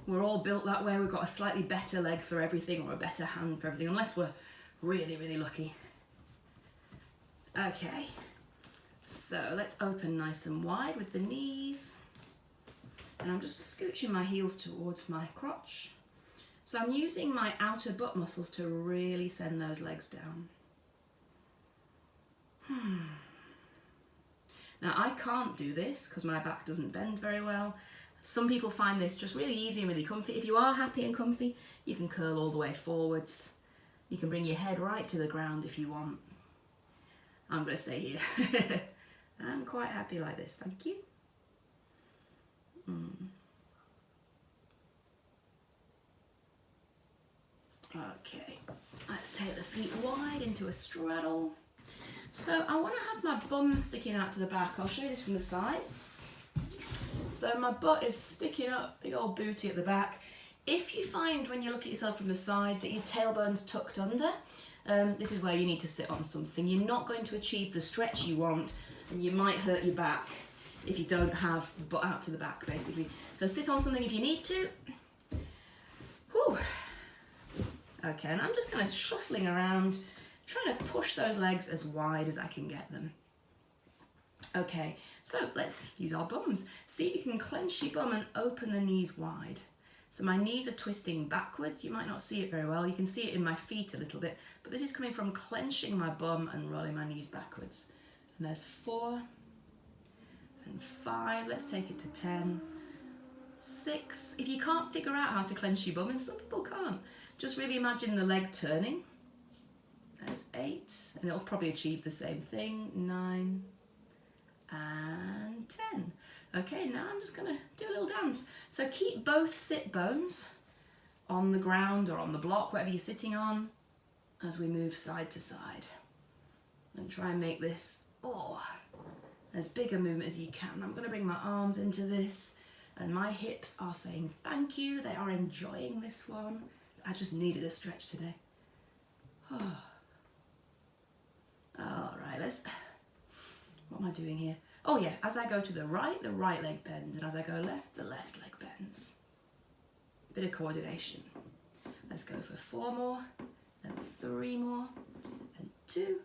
We're all built that way. We've got a slightly better leg for everything, or a better hand for everything, unless we're really, really lucky. Okay, so let's open nice and wide with the knees. And I'm just scooching my heels towards my crotch. So I'm using my outer butt muscles to really send those legs down. Now I can't do this because my back doesn't bend very well. Some people find this just really easy and really comfy. If you are happy and comfy, you can curl all the way forwards. You can bring your head right to the ground if you want. I'm going to stay here. I'm quite happy like this, thank you. Okay, let's take the feet wide into a straddle. So I want to have my bum sticking out to the back. I'll show you this from the side. So my butt is sticking up, big old booty at the back. if you find when you look at yourself from the side that your tailbone's tucked under, this is where you need to sit on something. You're not going to achieve the stretch you want, and you might hurt your back if you don't have butt out to the back, basically. So sit on something if you need to. Whew. Okay, and I'm just kind of shuffling around, trying to push those legs as wide as I can get them. Okay, so let's use our bums. See if you can clench your bum and open the knees wide. So my knees are twisting backwards. You might not see it very well. You can see it in my feet a little bit, but this is coming from clenching my bum and rolling my knees backwards. And there's 4 and 5. Let's take it to 10. 6. If you can't figure out how to clench your bum, and some people can't, just really imagine the leg turning. There's 8, and it'll probably achieve the same thing. 9 and 10. Okay, now I'm just gonna do a little dance. So keep both sit bones on the ground or on the block, whatever you're sitting on, as we move side to side. And try and make this, as big a movement as you can. I'm gonna bring my arms into this, and my hips are saying thank you. They are enjoying this one. I just needed a stretch today. All right, what am I doing here? Oh yeah, as I go to the right leg bends, and as I go left, the left leg bends. Bit of coordination. Let's go for 4 more, and 3 more, and 2,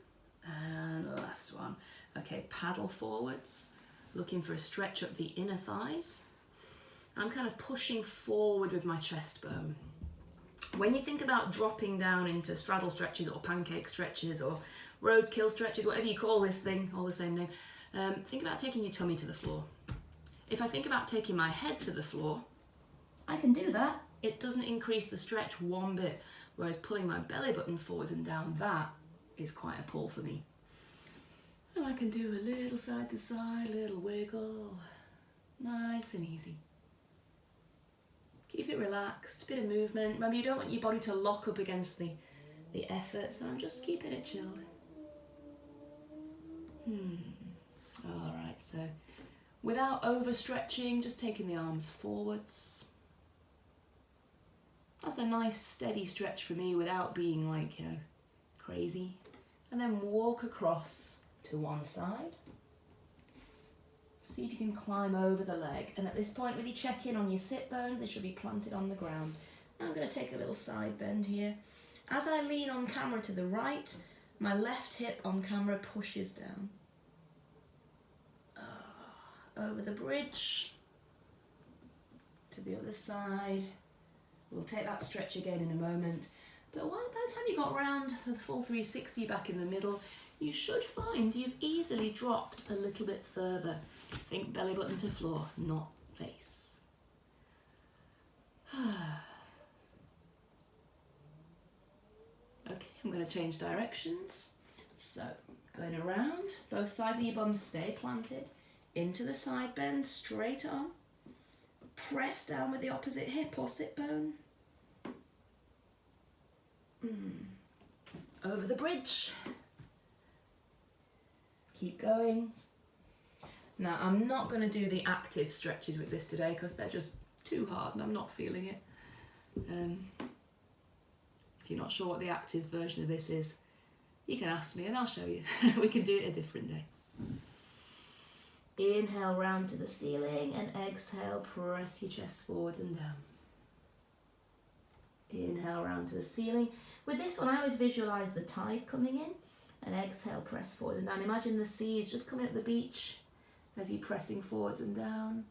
and the last one. Okay, paddle forwards, looking for a stretch up the inner thighs. I'm kind of pushing forward with my chest bone. When you think about dropping down into straddle stretches or pancake stretches or roadkill stretches, whatever you call this thing, all the same name, think about taking your tummy to the floor. If I think about taking my head to the floor, I can do that. It doesn't increase the stretch one bit, whereas pulling my belly button forwards and down, that is quite a pull for me. And I can do a little side to side, little wiggle, nice and easy. Keep it relaxed, bit of movement. Remember, you don't want your body to lock up against the effort, so I'm just keeping it chilled. Alright, so without overstretching, just taking the arms forwards. That's a nice steady stretch for me without being like, crazy. And then walk across to one side. See if you can climb over the leg. And at this point, really check in on your sit bones. They should be planted on the ground. I'm going to take a little side bend here. As I lean on camera to the right, my left hip on camera pushes down. Over the bridge to the other side. We'll take that stretch again in a moment. But by the time you got around the full 360 back in the middle, you should find you've easily dropped a little bit further. Think belly button to floor, not face. Okay, I'm going to change directions. So, going around, both sides of your bum stay planted. Into the side bend, straight on. Press down with the opposite hip or sit bone. Over the bridge. Keep going. Now, I'm not going to do the active stretches with this today because they're just too hard and I'm not feeling it. If you're not sure what the active version of this is, you can ask me and I'll show you. We can do it a different day. Inhale round to the ceiling and exhale, press your chest forwards and down. Inhale round to the ceiling. With this one, I always visualise the tide coming in and exhale, press forwards and down. Imagine the seas just coming up the beach as you're pressing forwards and down.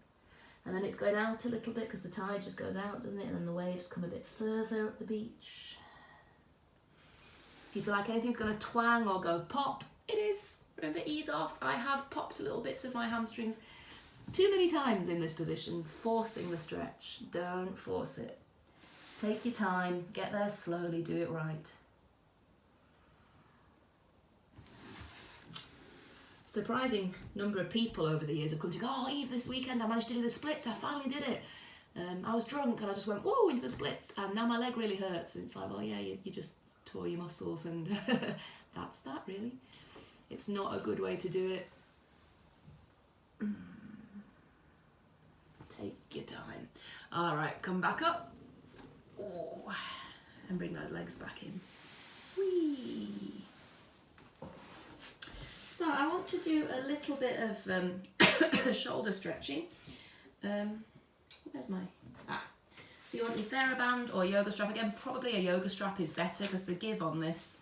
And then it's going out a little bit because the tide just goes out, doesn't it? And then the waves come a bit further up the beach. If you feel like anything's going to twang or go pop, it is. Remember, ease off. I have popped little bits of my hamstrings too many times in this position, forcing the stretch. Don't force it. Take your time, get there slowly, do it right. Surprising number of people over the years have come to go, oh Eve, this weekend I managed to do the splits, I finally did it. I was drunk and I just went, whoa, into the splits, and now my leg really hurts. And it's like, well, yeah, you just tore your muscles, and that's that, really. It's not a good way to do it. Take your time. All right, come back up. and bring those legs back in. Whee! So I want to do a little bit of shoulder stretching. Where's my... So you want your TheraBand or yoga strap. Again, probably a yoga strap is better because the give on this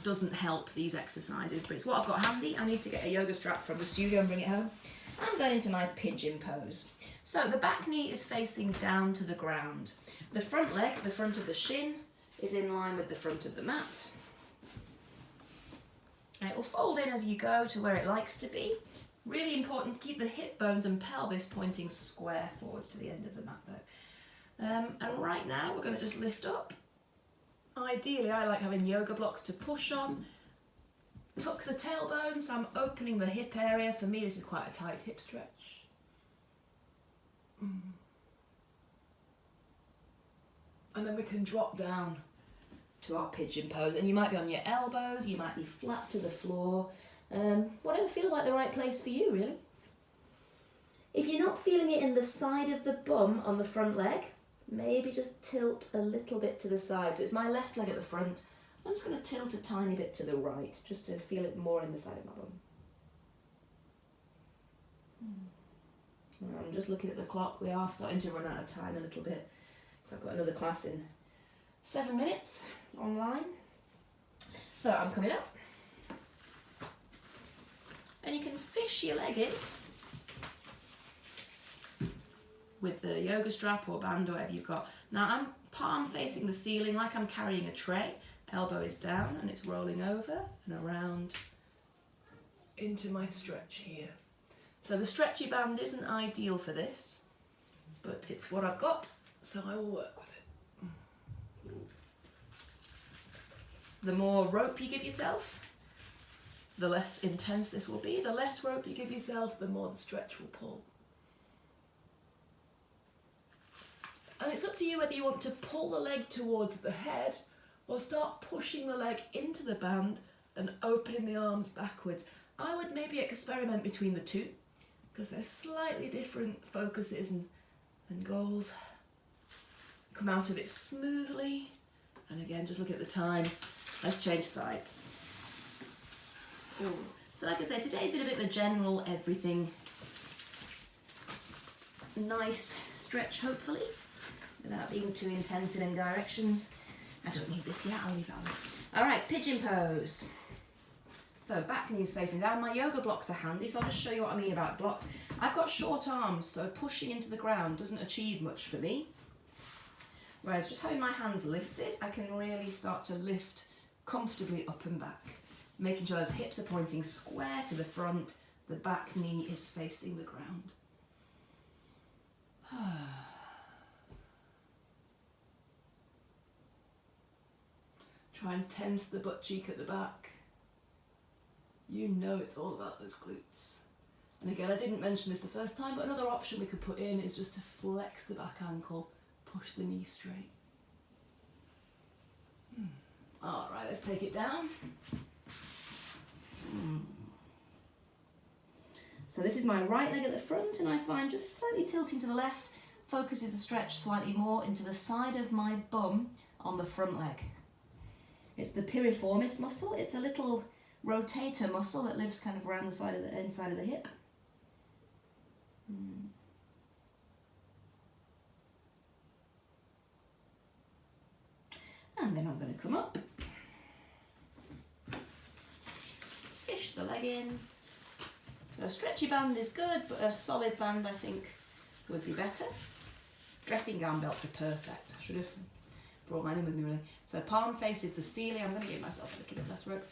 doesn't help these exercises, but it's what I've got handy. I need to get a yoga strap from the studio and bring it home. I'm going into my pigeon pose. So the back knee is facing down to the ground. The front leg, the front of the shin, is in line with the front of the mat. And it will fold in as you go to where it likes to be. Really important to keep the hip bones and pelvis pointing square forwards to the end of the mat though. And right now we're going to just lift up. Ideally I like having yoga blocks to push on. Tuck the tailbone, so I'm opening the hip area. For me this is quite a tight hip stretch. And then we can drop down to our pigeon pose, and you might be on your elbows, you might be flat to the floor, whatever feels like the right place for you really. If you're not feeling it in the side of the bum on the front leg, maybe just tilt a little bit to the side. So it's my left leg at the front, I'm just going to tilt a tiny bit to the right just to feel it more in the side of my bum. I'm just looking at the clock, we are starting to run out of time a little bit, so I've got another class in 7 minutes online. So I'm coming up, and you can fish your leg in with the yoga strap or band or whatever you've got. Now I'm palm facing the ceiling like I'm carrying a tray, elbow is down and it's rolling over and around into my stretch here. So the stretchy band isn't ideal for this, but it's what I've got, so I will work with it. The more rope you give yourself, the less intense this will be. The less rope you give yourself, the more the stretch will pull. And it's up to you whether you want to pull the leg towards the head or start pushing the leg into the band and opening the arms backwards. I would maybe experiment between the two because they're slightly different focuses and goals. Come out of it smoothly, and again just look at the time. Let's change sides. Ooh. So like I said, today's been a bit of a general everything. Nice stretch hopefully, without being too intense in any directions. I don't need this yet, I'll leave that one. Alright, pigeon pose. So back knees facing down. My yoga blocks are handy, so I'll just show you what I mean about blocks. I've got short arms, so pushing into the ground doesn't achieve much for me. Whereas just having my hands lifted, I can really start to lift comfortably up and back, making sure those hips are pointing square to the front, the back knee is facing the ground. Try and tense the butt cheek at the back. You know it's all about those glutes. And again, I didn't mention this the first time, but another option we could put in is just to flex the back ankle, push the knee straight. Alright, let's take it down. So this is my right leg at the front, and I find just slightly tilting to the left focuses the stretch slightly more into the side of my bum on the front leg. It's the piriformis muscle. It's a little rotator muscle that lives kind of around the side of the inside of the hip. And then I'm going to come up, fish the leg in. So a stretchy band is good, but a solid band I think would be better. Dressing gown belts are perfect. I should have brought mine in with me really. So palm faces the ceiling. I'm going to give myself a little bit less rope.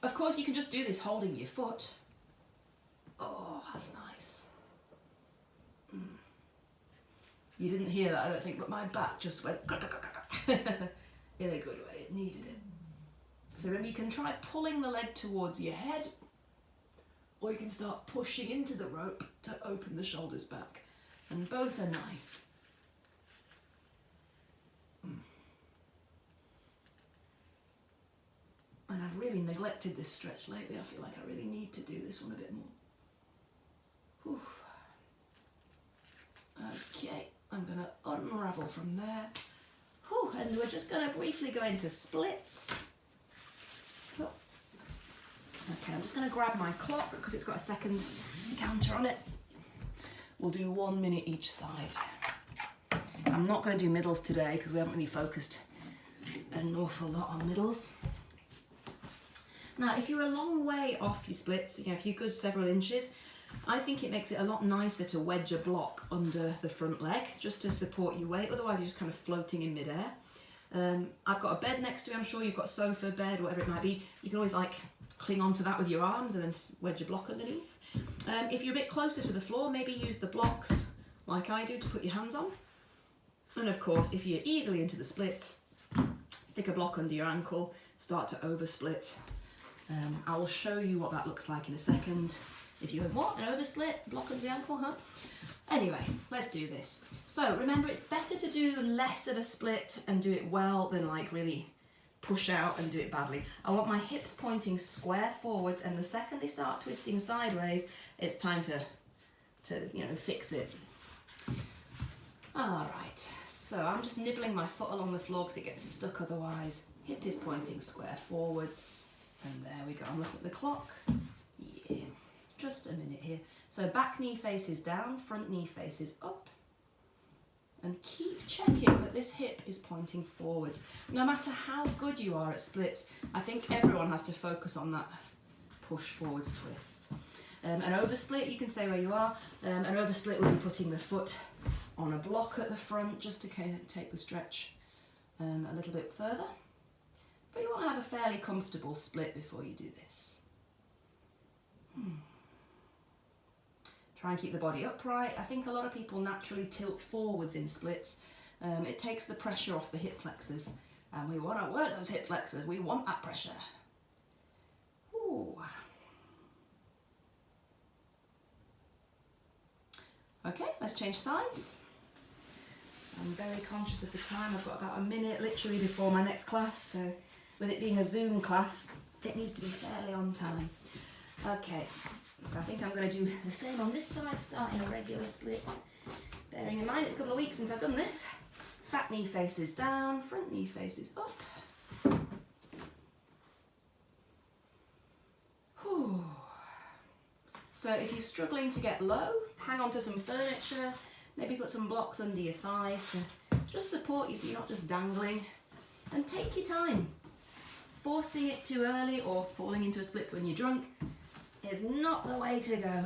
Of course you can just do this holding your foot. Oh, that's nice. You didn't hear that I don't think, but my back just went in a good way, it needed it. So remember, you can try pulling the leg towards your head, or you can start pushing into the rope to open the shoulders back. And both are nice. And I've really neglected this stretch lately. I feel like I really need to do this one a bit more. Whew. Okay, I'm going to unravel from there. Whew. and we're just going to briefly go into splits. Oh. Okay, I'm just going to grab my clock because it's got a second counter on it. We'll do 1 minute each side. I'm not going to do middles today because we haven't really focused an awful lot on middles. Now, if you're a long way off your splits, you know, if you're good several inches, I think it makes it a lot nicer to wedge a block under the front leg just to support your weight. Otherwise, you're just kind of floating in midair. I've got a bed next to me. I'm sure you've got sofa, bed, whatever it might be. You can always like cling onto that with your arms and then wedge a block underneath. If you're a bit closer to the floor, maybe use the blocks like I do to put your hands on. And of course, if you're easily into the splits, stick a block under your ankle, start to oversplit. I will show you what that looks like in a second. If you go, what, an oversplit, block under the ankle, huh? Anyway, let's do this. So remember, it's better to do less of a split and do it well than like really push out and do it badly. I want my hips pointing square forwards, and the second they start twisting sideways, it's time to you know, fix it. All right, so I'm just nibbling my foot along the floor because it gets stuck otherwise. Hip is pointing square forwards. And there we go, I'm looking at the clock. Yeah, just a minute here. So back knee faces down, front knee faces up. And keep checking that this hip is pointing forwards. No matter how good you are at splits, I think everyone has to focus on that push forwards twist. An oversplit, you can stay where you are. An oversplit will be putting the foot on a block at the front just to kind of take the stretch a little bit further. But you want to have a fairly comfortable split before you do this. Try and keep the body upright. I think a lot of people naturally tilt forwards in splits. It takes the pressure off the hip flexors. And we want to work those hip flexors. We want that pressure. Ooh. Okay, let's change sides. So I'm very conscious of the time. I've got about a minute literally before my next class. So with it being a Zoom class, it needs to be fairly on time. Okay, so I think I'm going to do the same on this side, starting a regular split. Bearing in mind it's a couple of weeks since I've done this. Back knee faces down, front knee faces up. Whew. So if you're struggling to get low, hang on to some furniture, maybe put some blocks under your thighs to just support you so you're not just dangling. And take your time. Forcing it too early or falling into a splits when you're drunk is not the way to go.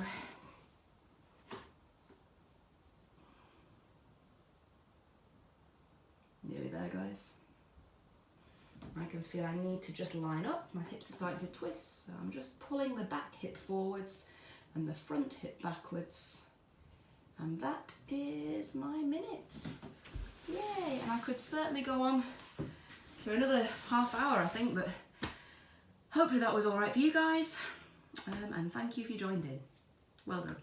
Nearly there, guys. I can feel I need to just line up. My hips are starting to twist, so I'm just pulling the back hip forwards and the front hip backwards. And that is my minute. Yay! And I could certainly go on for another half hour, I think, but hopefully that was all right for you guys. And thank you if you joined in. Well done.